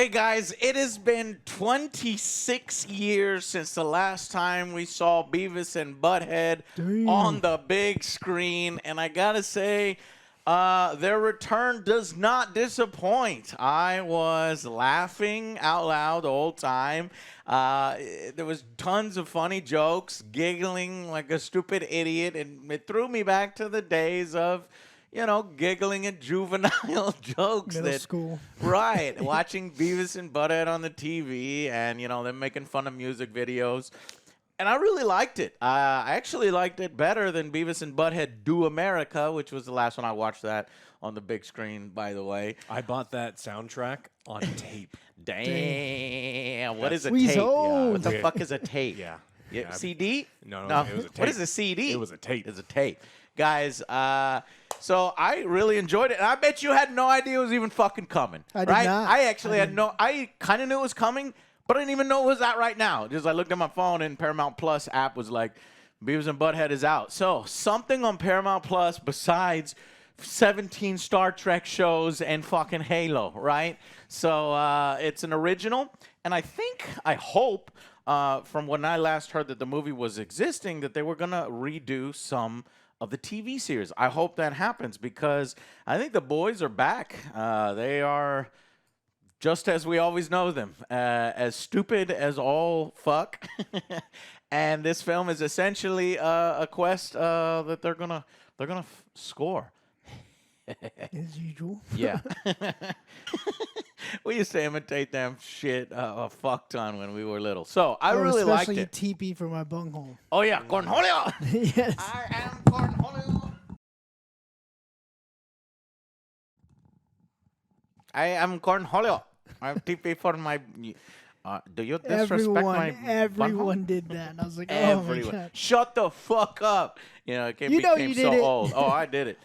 Hey guys, it has been 26 years since the last time we saw Beavis and Butthead on the big screen, and I gotta say, their return does not disappoint. I was laughing out loud the whole time. There was tons of funny jokes, giggling like a stupid idiot, and it threw me back to the days of, you know, giggling at juvenile jokes. Middle school. Right. Watching Beavis and Butthead on the TV and, you know, them making fun of music videos. And I really liked it. I actually liked it better than Beavis and Butthead Do America, which was the last one I watched that on the big screen, by the way. I bought that soundtrack on tape. Damn. What is a We's tape? old. What the fuck is a tape? Yeah. CD? No, it was a tape. What is a CD? It was a tape. It's a tape. Guys, so I really enjoyed it. And I bet you had no idea it was even fucking coming. I did right? not. I actually had no, I kind of knew it was coming, but I didn't even know it was out right now. Just I looked at my phone and Paramount Plus app was like, Beavis and Butthead is out. So something on Paramount Plus besides 17 Star Trek shows and fucking Halo, right? So it's an original. And I hope, from when I last heard that the movie was existing, that they were going to redo some of the TV series. I hope that happens because I think the boys are back. They are just as we always know them, as stupid as all fuck. And this film is essentially a quest that they're gonna score. As usual. Yeah. We used to imitate them shit a fuck ton when we were little. So I really liked especially it. TP for my bunghole. Oh yeah, Cornholio. Yes. I am Cornholio. I am Cornholio. I'm TP for my. Do you disrespect my Everyone bunghole? did that. And I was like, oh Everyone. my God. Shut the fuck up. You know, it You know became you so did it. old. Oh, I did it.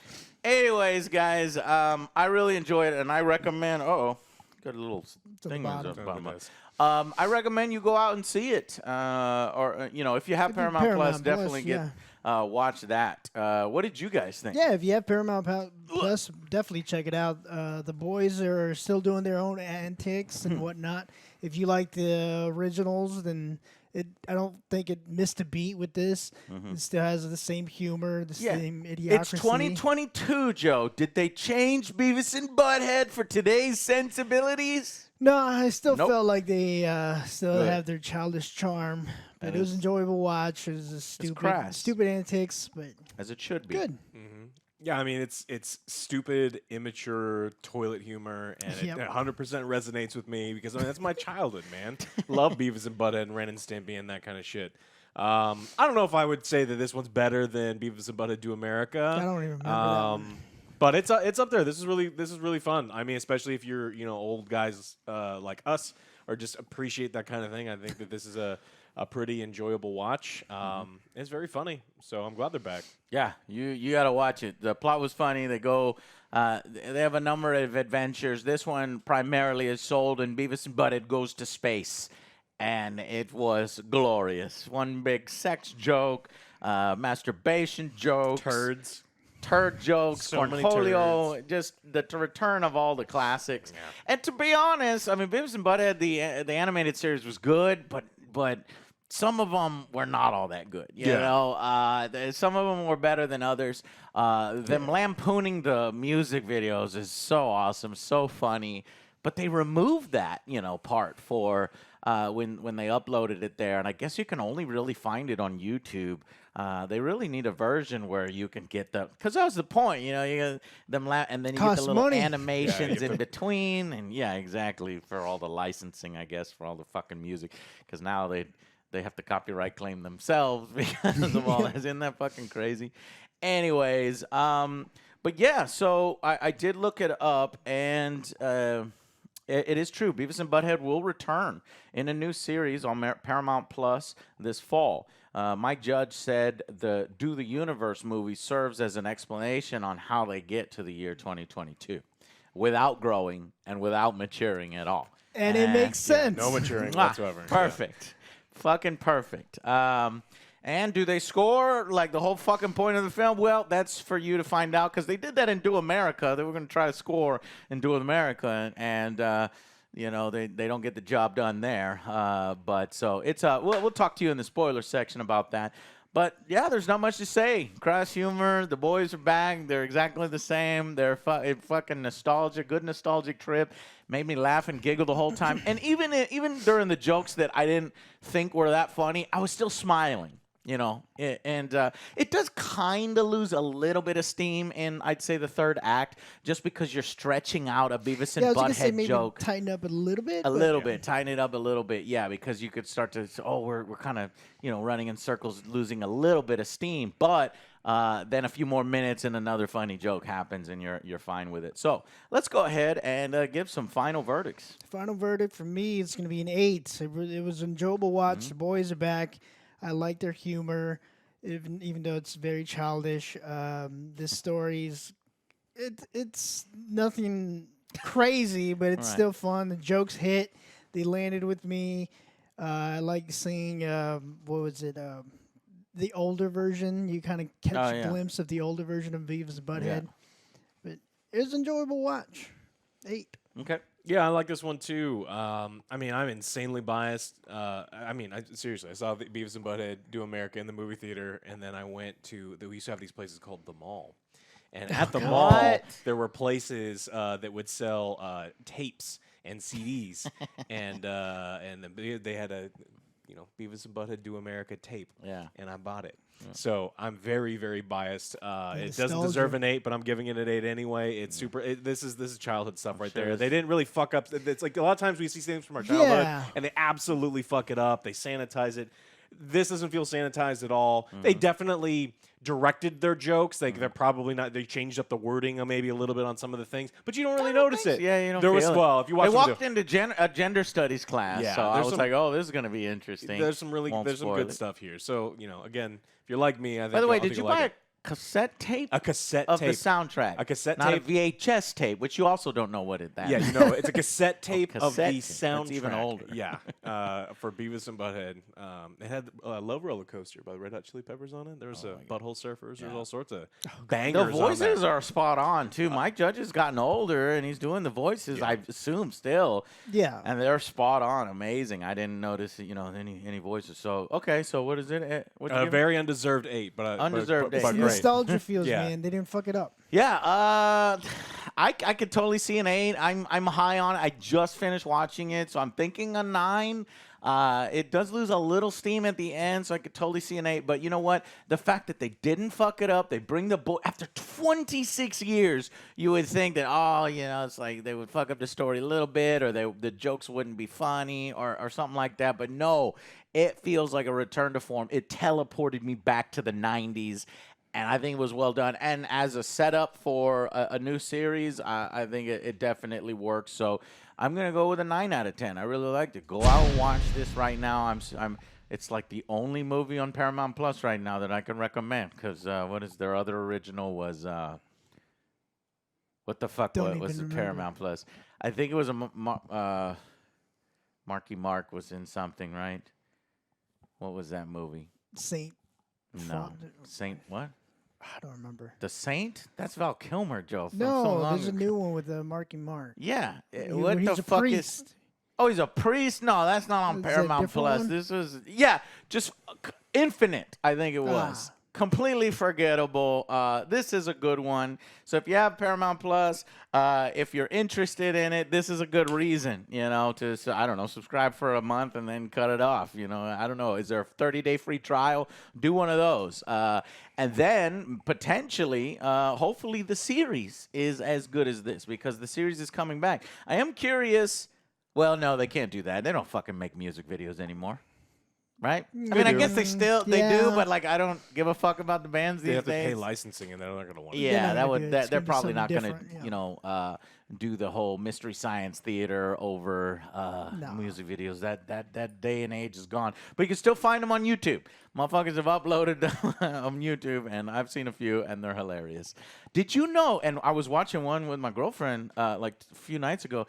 Anyways, guys, I really enjoyed it, and I recommend. Got a little thing on the bottom. I recommend you go out and see it, or you know, if you have Paramount Plus, definitely watch that. What did you guys think? Yeah, if you have Paramount Plus, definitely check it out. The boys are still doing their own antics and whatnot. If you like the originals, then I don't think it missed a beat with this. It still has the same humor, the same idiocracy. It's 2022, Joe. Did they change Beavis and Butthead for today's sensibilities? No, I still Nope. felt like they still Good. have their childish charm. But it was is- enjoyable watch. It was a crass. stupid antics, but As it should be. good. Yeah, I mean, it's stupid, immature toilet humor, and Yep. it 100% resonates with me because I mean, that's my childhood, man. Love Beavis and Butthead and Ren and Stimpy and that kind of shit. I don't know if I would say that this one's better than Beavis and Butthead Do America. I don't even remember that one. But it's up there. This is really fun. I mean, especially if you're old guys like us or just appreciate that kind of thing. I think that this is a pretty enjoyable watch. It's very funny, so I'm glad they're back. Yeah, you got to watch it. The plot was funny. They go, they have a number of adventures. This one primarily is sold in Beavis and Butthead Goes to Space, and it was glorious. One big sex joke, masturbation jokes, turd jokes, So many Cornholio, just the return of all the classics. Yeah. And to be honest, I mean, Beavis and Butthead, the animated series was good, but some of them were not all that good. You know, some of them were better than others. Them lampooning the music videos is so awesome, so funny. But they removed that, part for when they uploaded it there. And I guess you can only really find it on YouTube. They really need a version where you can get because that was the point, you get them and then you get the little money. animations in between, and exactly, for all the licensing, I guess, for all the fucking music, because now they have to copyright claim themselves because of all that. Isn't that fucking crazy? Anyways, but yeah, so I did look it up, and it is true. Beavis and Butthead will return in a new series on Paramount Plus this fall. Mike Judge said the Do the Universe movie serves as an explanation on how they get to the year 2022 without growing and without maturing at all. And it makes sense. No maturing whatsoever. Perfect. Fucking perfect. And do they score like the whole fucking point of the film? Well, that's for you to find out, because they did that in Do America. They were going to try to score in Do America, and You know, they don't get the job done there. But so it's we'll talk to you in the spoiler section about that. But yeah, there's not much to say. Crass humor. The boys are back. They're exactly the same. They're fucking nostalgia. Good nostalgic trip. Made me laugh and giggle the whole time. And even during the jokes that I didn't think were that funny, I was still smiling. You know, it does kind of lose a little bit of steam in, I'd say, the third act, just because you're stretching out a Beavis and I was gonna say Butthead maybe joke. tighten up a little bit. A little bit, tighten it up a little bit, yeah, because you could start to, we're kind of, running in circles, losing a little bit of steam, but then a few more minutes and another funny joke happens, and you're fine with it. So let's go ahead and give some final verdicts. Final verdict for me is going to be an 8. It was an enjoyable watch. Mm-hmm. The boys are back. I like their humor, even though it's very childish. This story's it's nothing crazy, but it's Right. still fun. The jokes hit. They landed with me. I like seeing what was it? The older version. You kind of catch a glimpse of the older version of Beavis and Butthead. But it was an enjoyable watch. 8. Okay. Yeah, I like this one too. I mean, I'm insanely biased. Seriously, I saw the Beavis and Butthead Do America in the movie theater, and then I went to. We used to have these places called the mall, and at the mall there were places that would sell tapes and CDs, and they had a Beavis and Butthead Do America tape. Yeah. And I bought it. Yeah. So I'm very, very biased. It doesn't nostalgia. deserve an 8, but I'm giving it an 8 anyway. It's super. This is childhood stuff right sure there. is. They didn't really fuck up. It's like a lot of times we see things from our childhood, Yeah. and they absolutely fuck it up. They sanitize it. This doesn't feel sanitized at all. They definitely directed their jokes. They're probably not. They changed up the wording maybe a little bit on some of the things, but you don't really notice it. Yeah, you don't There was feel it. well, if you watch I walked into a gender studies class, Yeah, so I there's was some- like, oh, this is going to be interesting. there's some Won't spoil good it. stuff here. So again, if you're like me, I think. By the way, I think did you you'll like buy it. a cassette tape? A cassette of tape. the soundtrack. A cassette not tape? a VHS tape, which you also don't know what that Yeah, is. it's a cassette tape of cassette the tape. soundtrack. That's even older. Yeah, for Beavis and Butthead. It had Love Roller Coaster by the Red Hot Chili Peppers on it. There was Butthole Surfers. There's all sorts of bangers. The voices on that. are spot on too. Mike Judge has gotten older, and he's doing the voices. I assume still. Yeah. And they're spot on, amazing. I didn't notice, any voices. So okay, so what is it? What you A give it? very undeserved 8, but Undeserved but 8, great. yeah. Nostalgia feels, Yeah. man. They didn't fuck it up. Yeah, I could totally see an 8. I'm high on it. I just finished watching it, so I'm thinking a 9. It does lose a little steam at the end, so I could totally see an 8. But you know what? The fact that they didn't fuck it up, they bring the boy after 26 years. You would think that it's like they would fuck up the story a little bit, or the jokes wouldn't be funny, or something like that. But no, it feels like a return to form. It teleported me back to the 90s. And I think it was well done. And as a setup for a new series, I think it definitely works. So I'm going to go with a 9 out of 10. I really liked it. Go out and watch this right now. It's like the only movie on Paramount Plus right now that I can recommend. Because what is their other original was... what the fuck Don't was even the remember. Paramount Plus? I think it was Marky Mark was in something, right? What was that movie? Saint. No. Saint what? I don't remember. The Saint? That's Val Kilmer, Joe. From so No, long there's a ago. new one with Marky Mark. Yeah. Where What he's the a fuck priest. is? Oh, he's a priest. No, that's not on Is that a Paramount different Plus. one? This was just Infinite. I think it was completely forgettable. This is a good one. So if you have Paramount Plus, if you're interested in it, this is a good reason, to subscribe for a month and then cut it off. I don't know. Is there a 30-day free trial? Do one of those. And then potentially, hopefully the series is as good as this, because the series is coming back. I am curious. Well, no, they can't do that. They don't fucking make music videos anymore. Right? I mean, I guess they do, Yeah. but I don't give a fuck about the bands They these have to pay days. licensing, and they're not going to want to. Yeah, not that gonna would do it. that It's they're gonna be probably not something going to different, do the whole Mystery Science Theater over music videos. That day and age is gone. But you can still find them on YouTube. Motherfuckers have uploaded them on YouTube, and I've seen a few, and they're hilarious. Did you know? And I was watching one with my girlfriend like a few nights ago.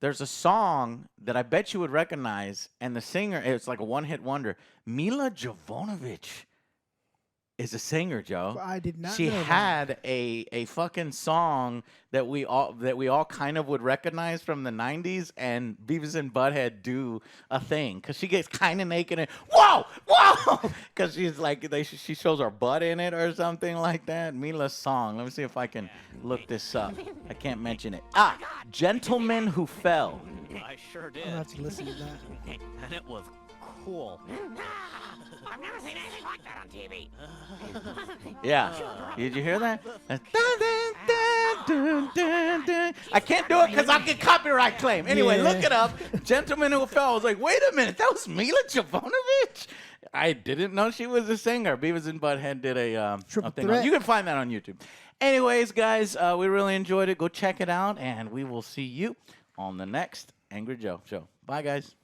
There's a song that I bet you would recognize, and the singer, it's like a one-hit wonder, Mila Jovovich. is a singer, Joe. I did not She know that. had a fucking song that we all kind of would recognize from the 90s, and Beavis and Butthead do a thing because she gets kind of naked and whoa, because she's like she shows her butt in it or something like that. Mila's song. Let me see if I can look this up. I can't mention it. Gentleman Who Fell. I sure did. I'll have to listen to that. And it was cool. I've never seen anything like that on TV. Yeah. Did you hear that? I can't do it because I'll get copyright claim. Anyway, Yeah. look it up. Gentleman Who Fell. I was like, wait a minute, that was Mila Jovovich? I didn't know she was a singer. Beavis and Butthead did a Triple thing. threat. You can find that on YouTube. Anyways, guys, we really enjoyed it. Go check it out, and we will see you on the next Angry Joe show. Bye, guys.